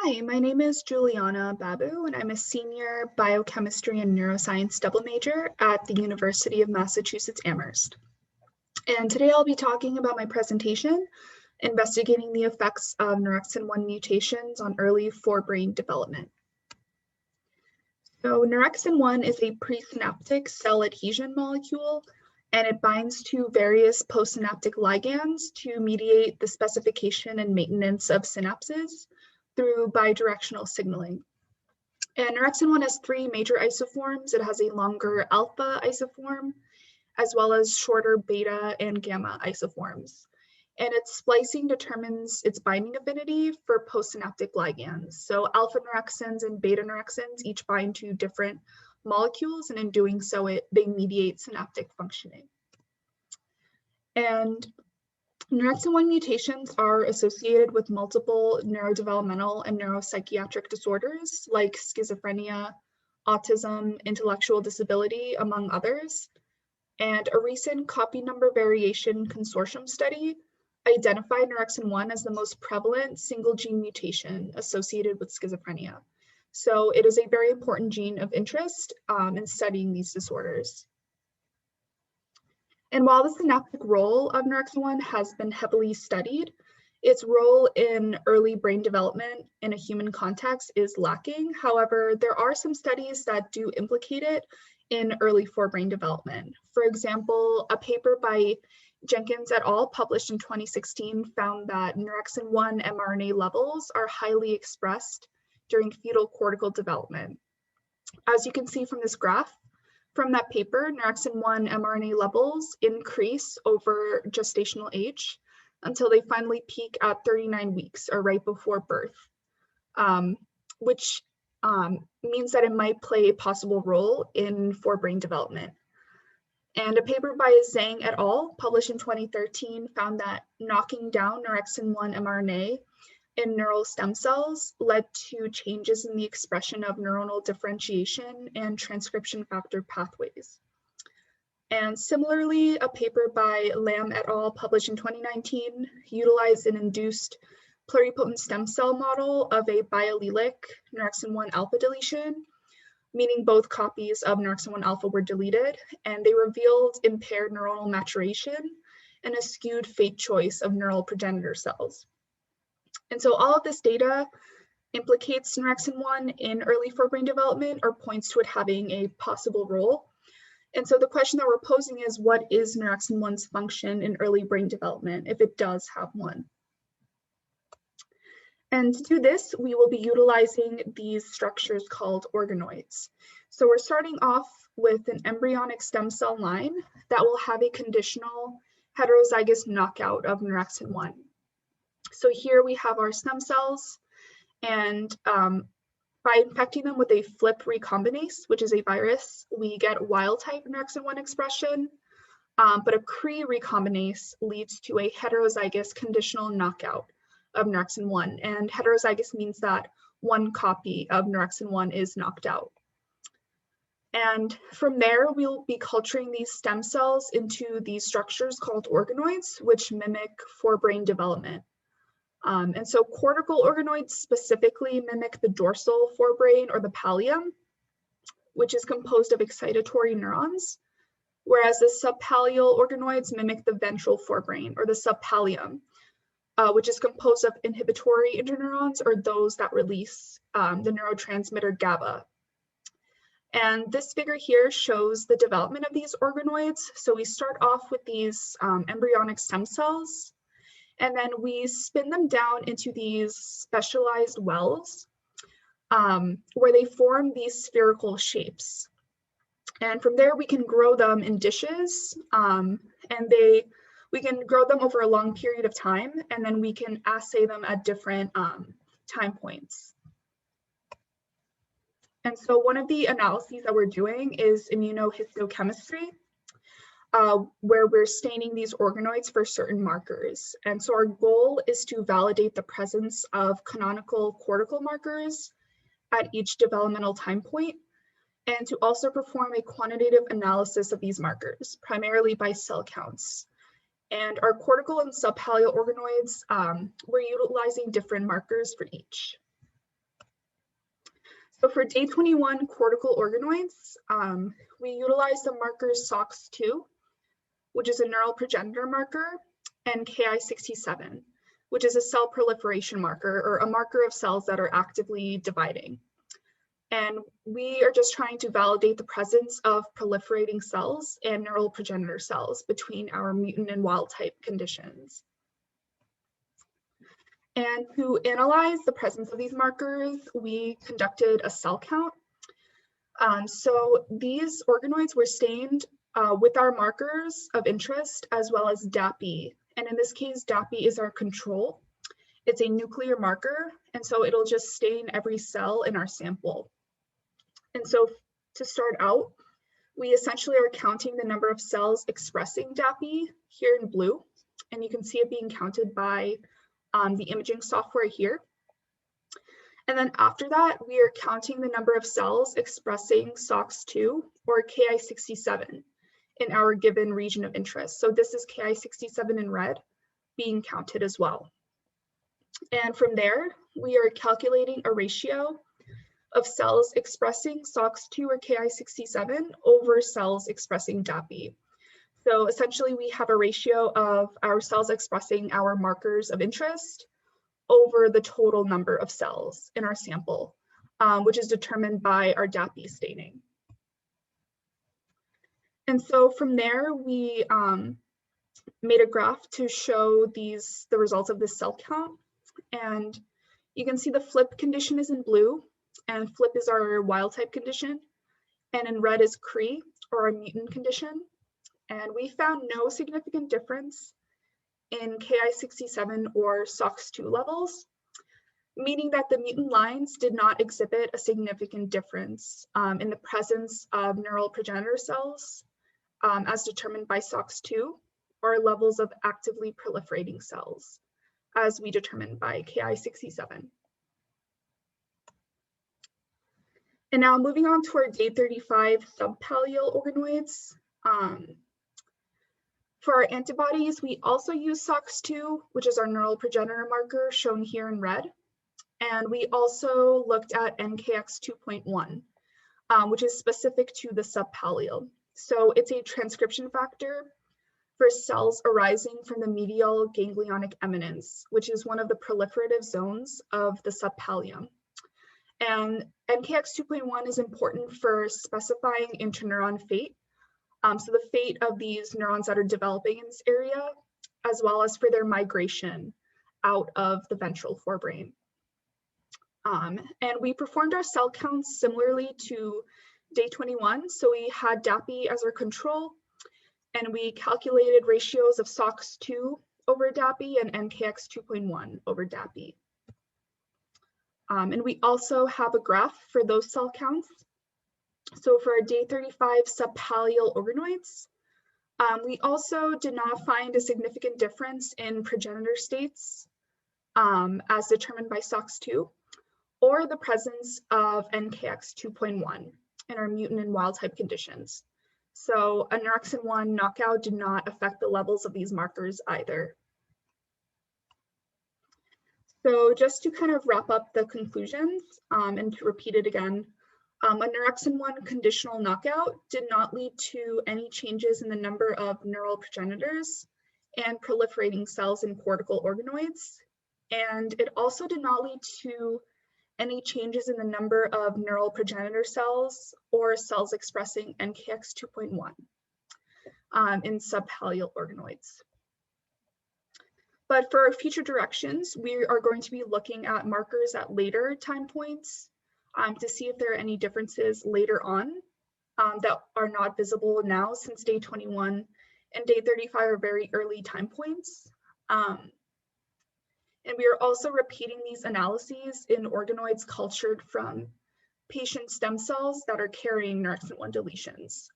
Hi, my name is Juliana Babu, and I'm a senior biochemistry and neuroscience double major at the University of Massachusetts Amherst. And today I'll be talking about my presentation, investigating the effects of Nerexin-1 mutations on early forebrain development. So Nerexin-1 is a presynaptic cell adhesion molecule, and it binds to various postsynaptic ligands to mediate the specification and maintenance of synapses through bidirectional signaling. And Nerexin-1 has three major isoforms. It has a longer alpha isoform, as well as shorter beta and gamma isoforms. And its splicing determines its binding affinity for postsynaptic ligands. So alpha nerexins and beta nerexins each bind to different molecules, and in doing so, they mediate synaptic functioning. And Nerexin-1 mutations are associated with multiple neurodevelopmental and neuropsychiatric disorders like schizophrenia, autism, intellectual disability, among others. And a recent copy number variation consortium study identified Nerexin-1 as the most prevalent single gene mutation associated with schizophrenia. So it is a very important gene of interest in studying these disorders. And while the synaptic role of Nerexin-1 has been heavily studied, its role in early brain development in a human context is lacking. However, there are some studies that do implicate it in early forebrain development. For example, a paper by Jenkins et al. Published in 2016 found that Nerexin-1 mRNA levels are highly expressed during fetal cortical development. As you can see from this graph, from that paper, Nerexin-1 mRNA levels increase over gestational age until they finally peak at 39 weeks or right before birth, which means that it might play a possible role in forebrain development. And a paper by Zhang et al. Published in 2013 found that knocking down Nerexin-1 mRNA in neural stem cells led to changes in the expression of neuronal differentiation and transcription factor pathways. And similarly, a paper by Lam et al. Published in 2019 utilized an induced pluripotent stem cell model of a biallelic Nerexin-1 alpha deletion, meaning both copies of Nerexin-1 alpha were deleted, and they revealed impaired neuronal maturation and a skewed fate choice of neural progenitor cells. And so all of this data implicates Nerexin-1 in early forebrain development or points to it having a possible role. And so the question that we're posing is, what is Nerexin-1's function in early brain development, if it does have one? And to do this, we will be utilizing these structures called organoids. So we're starting off with an embryonic stem cell line that will have a conditional heterozygous knockout of Nerexin-1. So here we have our stem cells, and by infecting them with a flip recombinase, which is a virus, we get wild type Nerexin-1 expression, but a Cre recombinase leads to a heterozygous conditional knockout of Nerexin-1, and heterozygous means that one copy of Nerexin-1 is knocked out. And from there, we'll be culturing these stem cells into these structures called organoids, which mimic forebrain development. And so cortical organoids specifically mimic the dorsal forebrain or the pallium, which is composed of excitatory neurons, whereas the subpallial organoids mimic the ventral forebrain or the subpallium, which is composed of inhibitory interneurons or those that release the neurotransmitter GABA. And this figure here shows the development of these organoids. So we start off with these embryonic stem cells, and then we spin them down into these specialized wells where they form these spherical shapes. And from there, we can grow them in dishes, and we can grow them over a long period of time, and then we can assay them at different time points. And so one of the analyses that we're doing is immunohistochemistry, where we're staining these organoids for certain markers. And so our goal is to validate the presence of canonical cortical markers at each developmental time point, and to also perform a quantitative analysis of these markers, primarily by cell counts. And our cortical and subpallial organoids, we're utilizing different markers for each. So for day 21 cortical organoids, we utilize the markers SOX2, which is a neural progenitor marker, and Ki67, which is a cell proliferation marker, or a marker of cells that are actively dividing. And we are just trying to validate the presence of proliferating cells and neural progenitor cells between our mutant and wild type conditions. And to analyze the presence of these markers, we conducted a cell count. So these organoids were stained with our markers of interest, as well as DAPI. And in this case, DAPI is our control. It's a nuclear marker, and so it'll just stain every cell in our sample. And so to start out, we essentially are counting the number of cells expressing DAPI here in blue, and you can see it being counted by the imaging software here. And then after that, we are counting the number of cells expressing SOX2 or Ki67 in our given region of interest. So this is Ki67 in red being counted as well. And from there, we are calculating a ratio of cells expressing SOX2 or Ki67 over cells expressing DAPI. So essentially, we have a ratio of our cells expressing our markers of interest over the total number of cells in our sample, which is determined by our DAPI staining. And so from there, we made a graph to show the results of this cell count. And you can see the flip condition is in blue, and flip is our wild type condition, and in red is CRE, or a mutant condition. And we found no significant difference in Ki67 or SOX2 levels, meaning that the mutant lines did not exhibit a significant difference in the presence of neural progenitor cells as determined by SOX2, or levels of actively proliferating cells as we determined by Ki67. And now moving on to our day 35 subpallial organoids. For our antibodies, we also use SOX2, which is our neural progenitor marker shown here in red. And we also looked at NKX 2.1, which is specific to the subpallial. So it's a transcription factor for cells arising from the medial ganglionic eminence, which is one of the proliferative zones of the subpallium. And NKX 2.1 is important for specifying interneuron fate. So the fate of these neurons that are developing in this area, as well as for their migration out of the ventral forebrain. And we performed our cell counts similarly to day 21. So we had DAPI as our control, and we calculated ratios of SOX2 over DAPI and NKX 2.1 over DAPI. And we also have a graph for those cell counts. So for our day 35 subpallial organoids, we also did not find a significant difference in progenitor states as determined by SOX2, or the presence of NKX 2.1 in our mutant and wild type conditions. So a Neurexin-1 knockout did not affect the levels of these markers either. So just to kind of wrap up the conclusions and to repeat it again, a Neurexin-1 conditional knockout did not lead to any changes in the number of neural progenitors and proliferating cells in cortical organoids. And it also did not lead to any changes in the number of neural progenitor cells or cells expressing NKX 2.1 in subpallial organoids. But for our future directions, we are going to be looking at markers at later time points to see if there are any differences later on that are not visible now, since day 21 and day 35 are very early time points. And we are also repeating these analyses in organoids cultured from patient stem cells that are carrying Neurexin-1 deletions.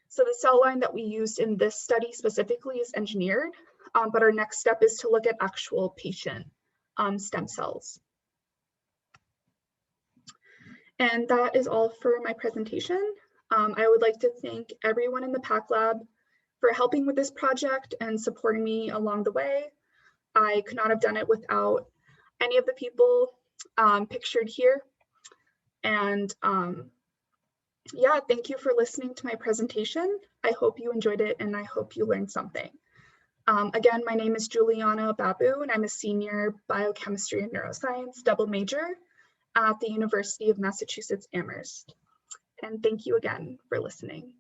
So the cell line that we used in this study specifically is engineered, but our next step is to look at actual patient stem cells. And that is all for my presentation. I would like to thank everyone in the PAC Lab for helping with this project and supporting me along the way. I could not have done it without any of the people pictured here. And yeah, thank you for listening to my presentation. I hope you enjoyed it and I hope you learned something. Again, my name is Juliana Babu and I'm a senior biochemistry and neuroscience double major at the University of Massachusetts Amherst. And thank you again for listening.